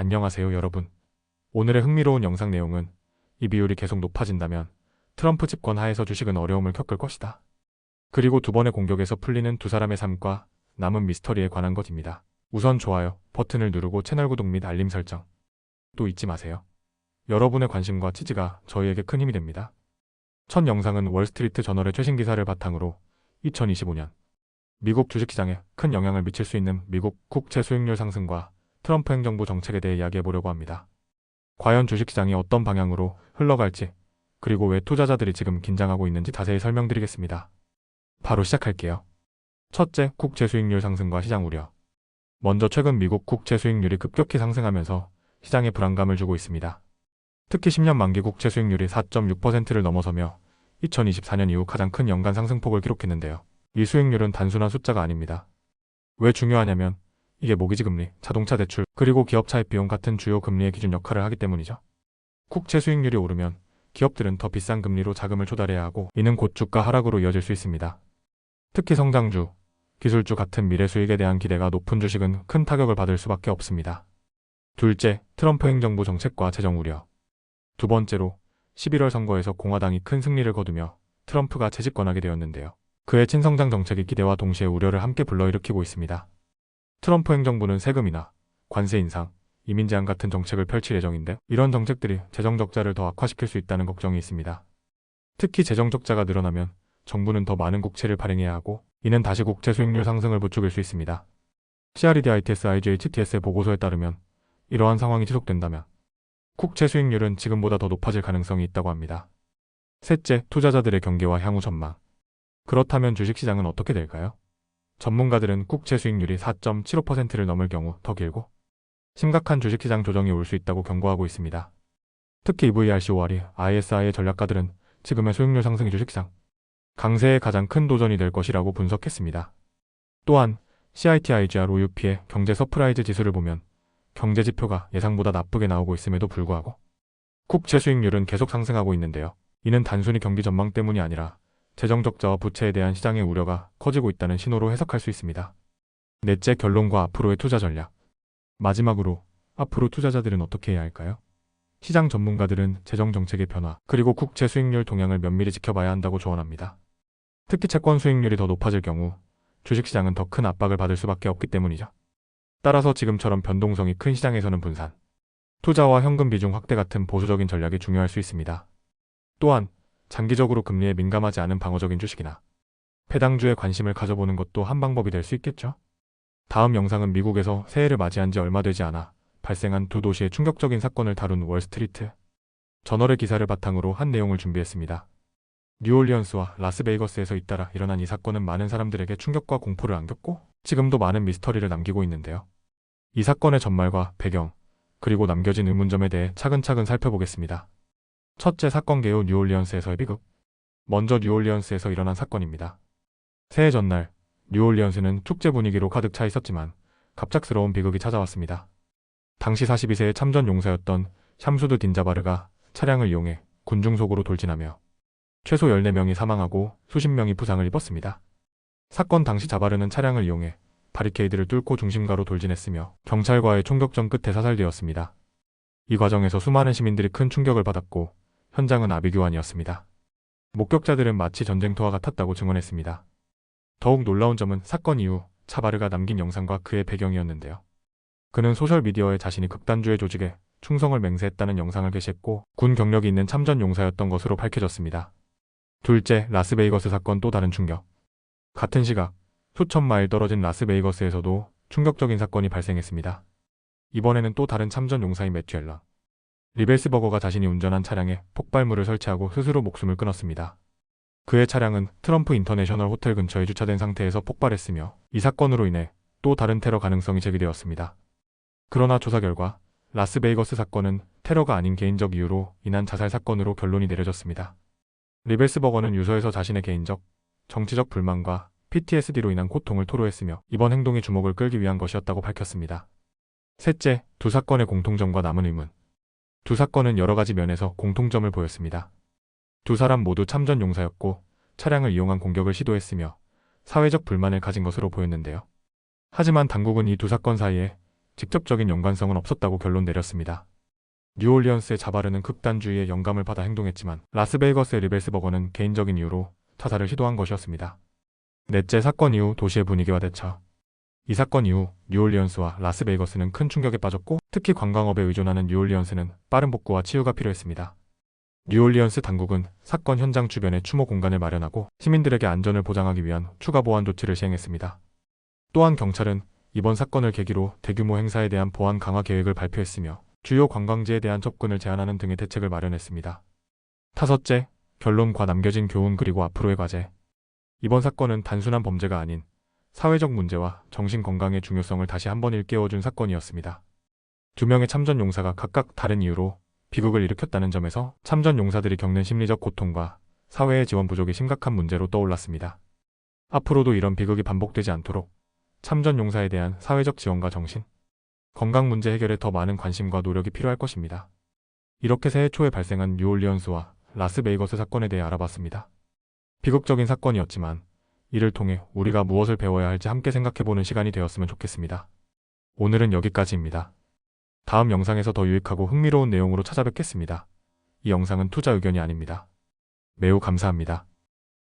안녕하세요 여러분. 오늘의 흥미로운 영상 내용은 이 비율이 계속 높아진다면 트럼프 집권 하에서 주식은 어려움을 겪을 것이다. 그리고 두 번의 공격에서 풀리는 두 사람의 삶과 남은 미스터리에 관한 것입니다. 우선 좋아요 버튼을 누르고 채널 구독 및 알림 설정 또 잊지 마세요. 여러분의 관심과 지지가 저희에게 큰 힘이 됩니다. 첫 영상은 월스트리트 저널의 최신 기사를 바탕으로 2025년 미국 주식시장에 큰 영향을 미칠 수 있는 미국 국채 수익률 상승과 트럼프 행정부 정책에 대해 이야기해보려고 합니다. 과연 주식시장이 어떤 방향으로 흘러갈지, 그리고 왜 투자자들이 지금 긴장하고 있는지 자세히 설명드리겠습니다. 바로 시작할게요. 첫째, 국채 수익률 상승과 시장 우려. 먼저 최근 미국 국채 수익률이 급격히 상승하면서 시장에 불안감을 주고 있습니다. 특히 10년 만기 국채 수익률이 4.6%를 넘어서며 2024년 이후 가장 큰 연간 상승폭을 기록했는데요. 이 수익률은 단순한 숫자가 아닙니다. 왜 중요하냐면 이게 모기지 금리, 자동차 대출, 그리고 기업 차입 비용 같은 주요 금리의 기준 역할을 하기 때문이죠. 국채 수익률이 오르면 기업들은 더 비싼 금리로 자금을 조달해야 하고 이는 곧 주가 하락으로 이어질 수 있습니다. 특히 성장주, 기술주 같은 미래 수익에 대한 기대가 높은 주식은 큰 타격을 받을 수밖에 없습니다. 둘째, 트럼프 행정부 정책과 재정 우려. 두 번째로 11월 선거에서 공화당이 큰 승리를 거두며 트럼프가 재집권하게 되었는데요. 그의 친성장 정책이 기대와 동시에 우려를 함께 불러일으키고 있습니다. 트럼프 행정부는 세금이나 관세 인상, 이민 제한 같은 정책을 펼칠 예정인데 이런 정책들이 재정 적자를 더 악화시킬 수 있다는 걱정이 있습니다. 특히 재정 적자가 늘어나면 정부는 더 많은 국채를 발행해야 하고 이는 다시 국채 수익률 상승을 부추길 수 있습니다. CRED ITS IGHTS의 보고서에 따르면 이러한 상황이 지속된다면 국채 수익률은 지금보다 더 높아질 가능성이 있다고 합니다. 셋째, 투자자들의 경계와 향후 전망. 그렇다면 주식시장은 어떻게 될까요? 전문가들은 국채 수익률이 4.75%를 넘을 경우 더 길고 심각한 주식시장 조정이 올 수 있다고 경고하고 있습니다. 특히 EVRCOR이 ISI의 전략가들은 지금의 수익률 상승이 주식시장 강세의 가장 큰 도전이 될 것이라고 분석했습니다. 또한 CITIGR OUP의 경제 서프라이즈 지수를 보면 경제 지표가 예상보다 나쁘게 나오고 있음에도 불구하고 국채 수익률은 계속 상승하고 있는데요. 이는 단순히 경기 전망 때문이 아니라 재정 적자와 부채에 대한 시장의 우려가 커지고 있다는 신호로 해석할 수 있습니다. 넷째, 결론과 앞으로의 투자 전략. 마지막으로 앞으로 투자자들은 어떻게 해야 할까요? 시장 전문가들은 재정 정책의 변화, 그리고 국채 수익률 동향을 면밀히 지켜봐야 한다고 조언합니다. 특히 채권 수익률이 더 높아질 경우 주식시장은 더 큰 압박을 받을 수밖에 없기 때문이죠. 따라서 지금처럼 변동성이 큰 시장에서는 분산, 투자와 현금 비중 확대 같은 보수적인 전략이 중요할 수 있습니다. 또한 장기적으로 금리에 민감하지 않은 방어적인 주식이나 배당주에 관심을 가져보는 것도 한 방법이 될 수 있겠죠. 다음 영상은 미국에서 새해를 맞이한 지 얼마 되지 않아 발생한 두 도시의 충격적인 사건을 다룬 월스트리트 저널의 기사를 바탕으로 한 내용을 준비했습니다. 뉴올리언스와 라스베이거스에서 잇따라 일어난 이 사건은 많은 사람들에게 충격과 공포를 안겼고 지금도 많은 미스터리를 남기고 있는데요. 이 사건의 전말과 배경, 그리고 남겨진 의문점에 대해 차근차근 살펴보겠습니다. 첫째, 사건 개요. 뉴올리언스에서의 비극. 먼저 뉴올리언스에서 일어난 사건입니다. 새해 전날 뉴올리언스는 축제 분위기로 가득 차 있었지만 갑작스러운 비극이 찾아왔습니다. 당시 42세의 참전 용사였던 샴수드 딘자바르가 차량을 이용해 군중 속으로 돌진하며 최소 14명이 사망하고 수십 명이 부상을 입었습니다. 사건 당시 자바르는 차량을 이용해 바리케이드를 뚫고 중심가로 돌진했으며 경찰과의 총격전 끝에 사살되었습니다. 이 과정에서 수많은 시민들이 큰 충격을 받았고 현장은 아비규환이었습니다. 목격자들은 마치 전쟁터와 같았다고 증언했습니다. 더욱 놀라운 점은 사건 이후 차바르가 남긴 영상과 그의 배경이었는데요. 그는 소셜미디어에 자신이 극단주의 조직에 충성을 맹세했다는 영상을 게시했고 군 경력이 있는 참전 용사였던 것으로 밝혀졌습니다. 둘째, 라스베이거스 사건. 또 다른 충격. 같은 시각 수천 마일 떨어진 라스베이거스에서도 충격적인 사건이 발생했습니다. 이번에는 또 다른 참전 용사인 매튜 앨런 리벨스버거가 자신이 운전한 차량에 폭발물을 설치하고 스스로 목숨을 끊었습니다. 그의 차량은 트럼프 인터내셔널 호텔 근처에 주차된 상태에서 폭발했으며 이 사건으로 인해 또 다른 테러 가능성이 제기되었습니다. 그러나 조사 결과 라스베이거스 사건은 테러가 아닌 개인적 이유로 인한 자살 사건으로 결론이 내려졌습니다. 리벨스버거는 유서에서 자신의 개인적, 정치적 불만과 PTSD로 인한 고통을 토로했으며 이번 행동이 주목을 끌기 위한 것이었다고 밝혔습니다. 셋째, 두 사건의 공통점과 남은 의문. 두 사건은 여러 가지 면에서 공통점을 보였습니다. 두 사람 모두 참전 용사였고 차량을 이용한 공격을 시도했으며 사회적 불만을 가진 것으로 보였는데요. 하지만 당국은 이 두 사건 사이에 직접적인 연관성은 없었다고 결론 내렸습니다. 뉴올리언스의 자바르는 극단주의의 영감을 받아 행동했지만 라스베이거스의 리벨스버거는 개인적인 이유로 타살을 시도한 것이었습니다. 넷째, 사건 이후 도시의 분위기와 대처. 이 사건 이후 뉴올리언스와 라스베이거스는 큰 충격에 빠졌고, 특히 관광업에 의존하는 뉴올리언스는 빠른 복구와 치유가 필요했습니다. 뉴올리언스 당국은 사건 현장 주변에 추모 공간을 마련하고 시민들에게 안전을 보장하기 위한 추가 보안 조치를 시행했습니다. 또한 경찰은 이번 사건을 계기로 대규모 행사에 대한 보안 강화 계획을 발표했으며 주요 관광지에 대한 접근을 제한하는 등의 대책을 마련했습니다. 다섯째, 결론과 남겨진 교훈 그리고 앞으로의 과제. 이번 사건은 단순한 범죄가 아닌 사회적 문제와 정신 건강의 중요성을 다시 한번 일깨워준 사건이었습니다. 두 명의 참전 용사가 각각 다른 이유로 비극을 일으켰다는 점에서 참전 용사들이 겪는 심리적 고통과 사회의 지원 부족이 심각한 문제로 떠올랐습니다. 앞으로도 이런 비극이 반복되지 않도록 참전 용사에 대한 사회적 지원과 정신 건강 문제 해결에 더 많은 관심과 노력이 필요할 것입니다. 이렇게 새해 초에 발생한 뉴올리언스와 라스베이거스 사건에 대해 알아봤습니다. 비극적인 사건이었지만 이를 통해 우리가 무엇을 배워야 할지 함께 생각해보는 시간이 되었으면 좋겠습니다. 오늘은 여기까지입니다. 다음 영상에서 더 유익하고 흥미로운 내용으로 찾아뵙겠습니다. 이 영상은 투자 의견이 아닙니다. 매우 감사합니다.